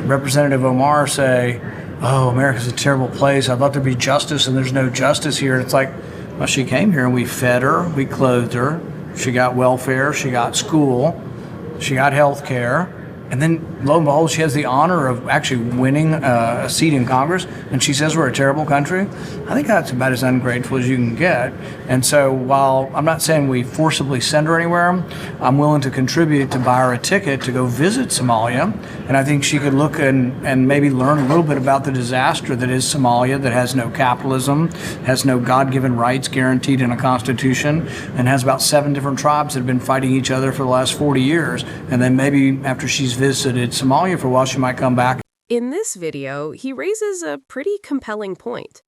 Representative Omar say, oh, America's a terrible place. I thought there'd be justice, and there's no justice here. And it's like, well, she came here and we fed her, we clothed her, she got welfare, she got school, she got health care. And then, lo and behold, she has the honor of actually winning a seat in Congress, and she says we're a terrible country. I think that's about as ungrateful as you can get. And so while I'm not saying we forcibly send her anywhere, I'm willing to contribute to buy her a ticket to go visit Somalia. And I think she could look and maybe learn a little bit about the disaster that is Somalia, that has no capitalism, has no God-given rights guaranteed in a constitution, and has about 7 different tribes that have been fighting each other for the last 40 years. And then maybe after she's visited Somalia for a while, she might come back. In this video, he raises a pretty compelling point.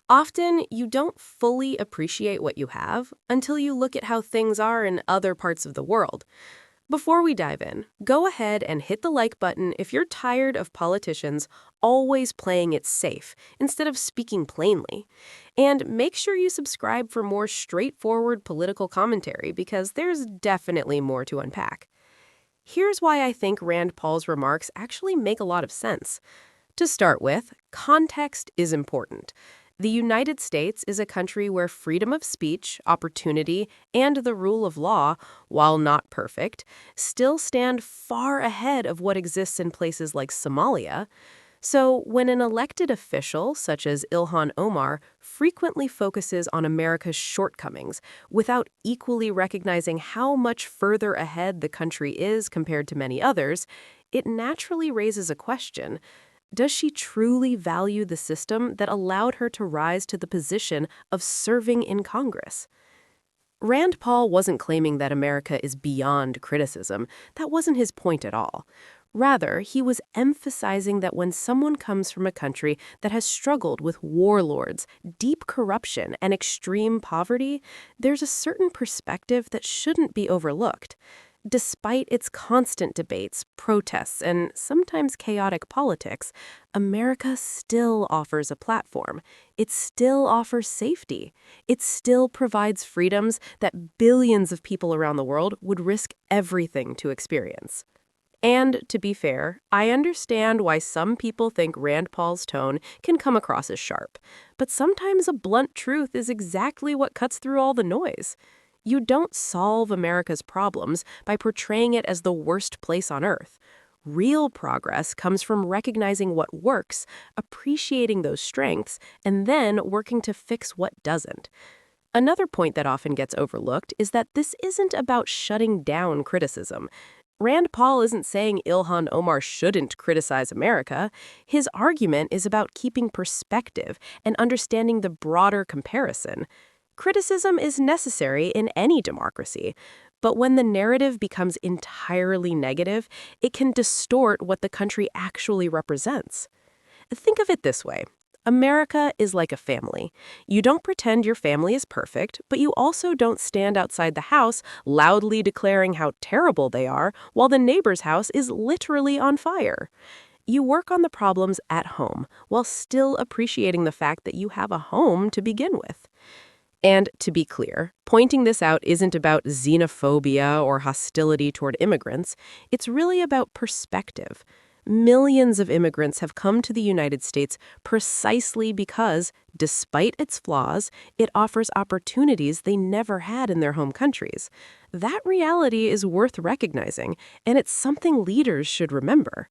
Often, you don't fully appreciate what you have until you look at how things are in other parts of the world. Before we dive in, go ahead and hit the like button if you're tired of politicians always playing it safe instead of speaking plainly. And make sure you subscribe for more straightforward political commentary because there's definitely more to unpack. Here's why I think Rand Paul's remarks actually make a lot of sense. To start with, context is important. The United States is a country where freedom of speech, opportunity, and the rule of law, while not perfect, still stand far ahead of what exists in places like Somalia. So when an elected official, such as Ilhan Omar, frequently focuses on America's shortcomings without equally recognizing how much further ahead the country is compared to many others, it naturally raises a question. Does she truly value the system that allowed her to rise to the position of serving in Congress? Rand Paul wasn't claiming that America is beyond criticism. That wasn't his point at all. Rather, he was emphasizing that when someone comes from a country that has struggled with warlords, deep corruption, and extreme poverty, there's a certain perspective that shouldn't be overlooked. Despite its constant debates, protests, and sometimes chaotic politics, America still offers a platform. It still offers safety. It still provides freedoms that billions of people around the world would risk everything to experience. And to be fair, I understand why some people think Rand Paul's tone can come across as sharp. But sometimes a blunt truth is exactly what cuts through all the noise. You don't solve America's problems by portraying it as the worst place on earth. Real progress comes from recognizing what works, appreciating those strengths, and then working to fix what doesn't. Another point that often gets overlooked is that this isn't about shutting down criticism. Rand Paul isn't saying Ilhan Omar shouldn't criticize America. His argument is about keeping perspective and understanding the broader comparison. Criticism is necessary in any democracy, but when the narrative becomes entirely negative, it can distort what the country actually represents. Think of it this way. America is like a family. You don't pretend your family is perfect, but you also don't stand outside the house loudly declaring how terrible they are while the neighbor's house is literally on fire. You work on the problems at home while still appreciating the fact that you have a home to begin with. And to be clear, pointing this out isn't about xenophobia or hostility toward immigrants. It's really about perspective. Millions of immigrants have come to the United States precisely because, despite its flaws, it offers opportunities they never had in their home countries. That reality is worth recognizing, and it's something leaders should remember.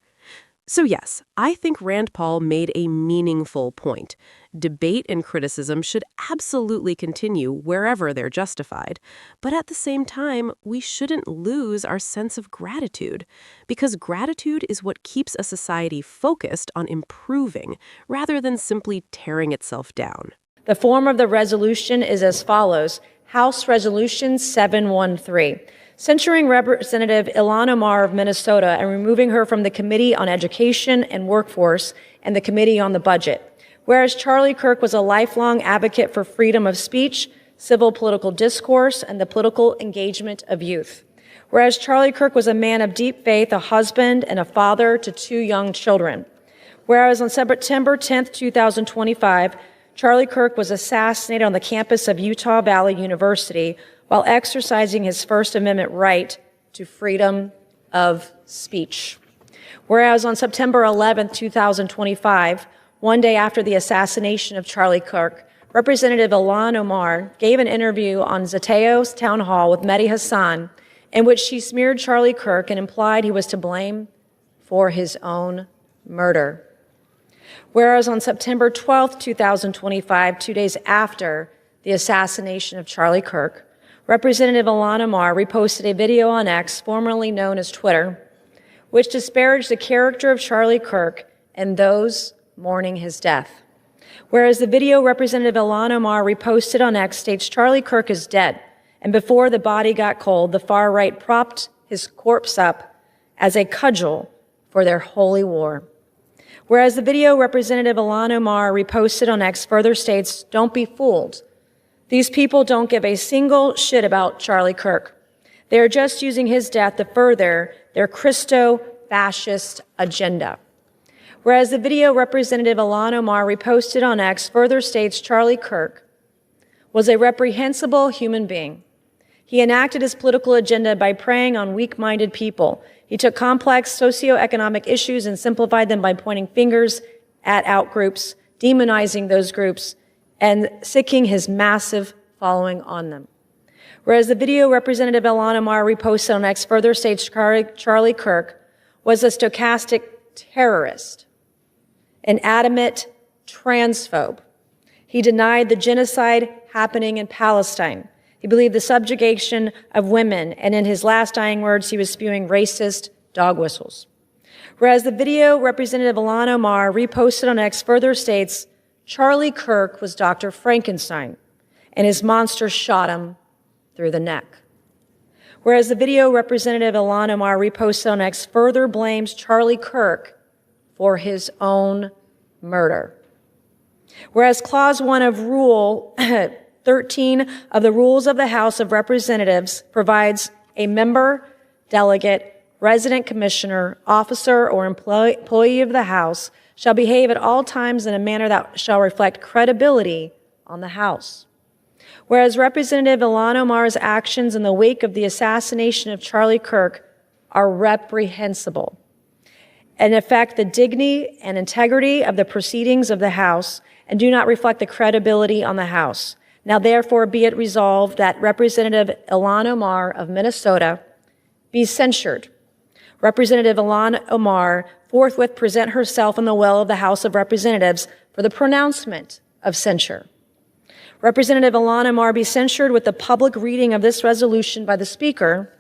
So yes, I think Rand Paul made a meaningful point. Debate and criticism should absolutely continue wherever they're justified. But at the same time, we shouldn't lose our sense of gratitude. Because gratitude is what keeps a society focused on improving, rather than simply tearing itself down. The form of the resolution is as follows. House Resolution 713. Censuring Representative Ilhan Omar of Minnesota and removing her from the Committee on Education and Workforce and the Committee on the Budget. Whereas Charlie Kirk was a lifelong advocate for freedom of speech, civil political discourse, and the political engagement of youth. Whereas Charlie Kirk was a man of deep faith, a husband, and a father to 2 young children. Whereas on September 10, 2025, Charlie Kirk was assassinated on the campus of Utah Valley University while exercising his First Amendment right to freedom of speech. Whereas on September 11, 2025, one day after the assassination of Charlie Kirk, Representative Ilhan Omar gave an interview on Zateo's town hall with Mehdi Hassan in which she smeared Charlie Kirk and implied he was to blame for his own murder. Whereas on September 12, 2025, 2 days after the assassination of Charlie Kirk, Representative Ilhan Omar reposted a video on X, formerly known as Twitter, which disparaged the character of Charlie Kirk and those mourning his death. Whereas the video Representative Ilhan Omar reposted on X states Charlie Kirk is dead, and before the body got cold, the far right propped his corpse up as a cudgel for their holy war. Whereas the video Representative Ilhan Omar reposted on X further states, don't be fooled. These people don't give a single shit about Charlie Kirk. They are just using his death to further their Christo-fascist agenda. Whereas the video Representative Ilhan Omar reposted on X further states Charlie Kirk was a reprehensible human being. He enacted his political agenda by preying on weak-minded people. He took complex socioeconomic issues and simplified them by pointing fingers at outgroups, demonizing those groups, and sicking his massive following on them. Whereas the video Representative Ilhan Omar reposted on X further states Charlie Kirk was a stochastic terrorist, an adamant transphobe. He denied the genocide happening in Palestine. He believed the subjugation of women, and in his last dying words, he was spewing racist dog whistles. Whereas the video Representative Ilhan Omar reposted on X further states, Charlie Kirk was Dr. Frankenstein, and his monster shot him through the neck. Whereas the video Representative Ilhan Omar reposted on X further blames Charlie Kirk for his own murder. Whereas Clause 1 of Rule 13 of the Rules of the House of Representatives provides a member, delegate, resident commissioner, officer, or employee of the House shall behave at all times in a manner that shall reflect credibility on the House. Whereas Representative Ilhan Omar's actions in the wake of the assassination of Charlie Kirk are reprehensible and affect the dignity and integrity of the proceedings of the House and do not reflect the credibility on the House. Now, therefore, be it resolved that Representative Ilhan Omar of Minnesota be censured. Representative Ilhan Omar forthwith present herself in the well of the House of Representatives for the pronouncement of censure. Representative Ilhan Omar be censured with the public reading of this resolution by the Speaker,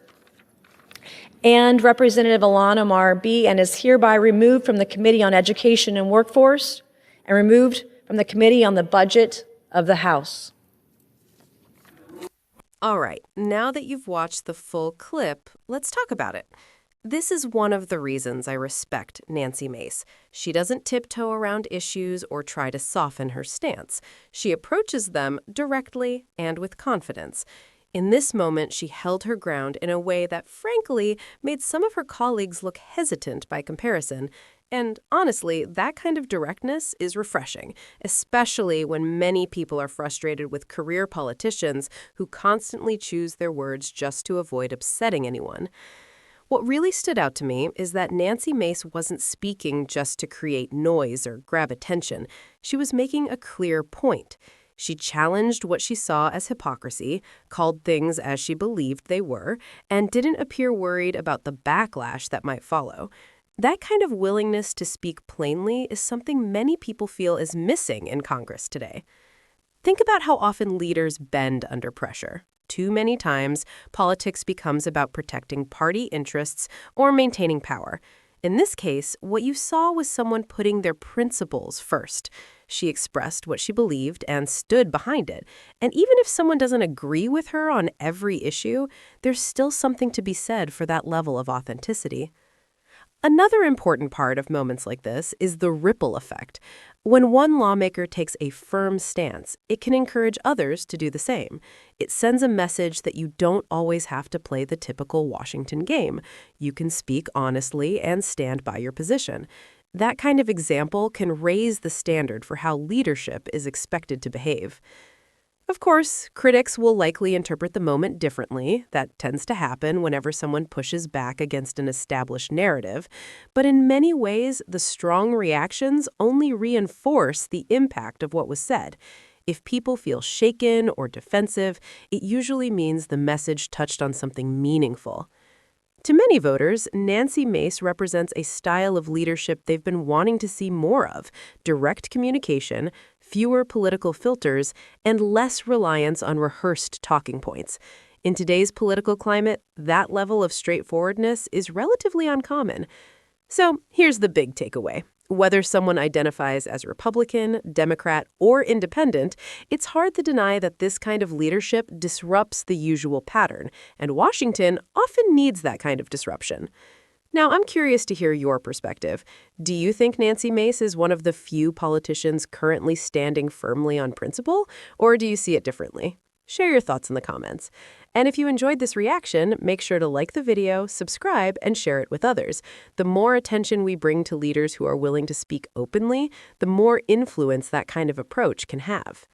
and Representative Ilhan Omar be and is hereby removed from the Committee on Education and Workforce and removed from the Committee on the Budget of the House. All right, now that you've watched the full clip, let's talk about it. This is one of the reasons I respect Nancy Mace. She doesn't tiptoe around issues or try to soften her stance. She approaches them directly and with confidence. In this moment, she held her ground in a way that, frankly, made some of her colleagues look hesitant by comparison. And honestly, that kind of directness is refreshing, especially when many people are frustrated with career politicians who constantly choose their words just to avoid upsetting anyone. What really stood out to me is that Nancy Mace wasn't speaking just to create noise or grab attention. She was making a clear point. She challenged what she saw as hypocrisy, called things as she believed they were, and didn't appear worried about the backlash that might follow. That kind of willingness to speak plainly is something many people feel is missing in Congress today. Think about how often leaders bend under pressure. Too many times, politics becomes about protecting party interests or maintaining power. In this case, what you saw was someone putting their principles first. She expressed what she believed and stood behind it. And even if someone doesn't agree with her on every issue, there's still something to be said for that level of authenticity. Another important part of moments like this is the ripple effect. When one lawmaker takes a firm stance, it can encourage others to do the same. It sends a message that you don't always have to play the typical Washington game. You can speak honestly and stand by your position. That kind of example can raise the standard for how leadership is expected to behave. Of course, critics will likely interpret the moment differently. That tends to happen whenever someone pushes back against an established narrative. But in many ways, the strong reactions only reinforce the impact of what was said. If people feel shaken or defensive, it usually means the message touched on something meaningful. To many voters, Nancy Mace represents a style of leadership they've been wanting to see more of: direct communication, fewer political filters, and less reliance on rehearsed talking points. In today's political climate, that level of straightforwardness is relatively uncommon. So here's the big takeaway. Whether someone identifies as Republican, Democrat, or Independent, it's hard to deny that this kind of leadership disrupts the usual pattern, and Washington often needs that kind of disruption. Now, I'm curious to hear your perspective. Do you think Nancy Mace is one of the few politicians currently standing firmly on principle, or do you see it differently? Share your thoughts in the comments. And if you enjoyed this reaction, make sure to like the video, subscribe, and share it with others. The more attention we bring to leaders who are willing to speak openly, the more influence that kind of approach can have.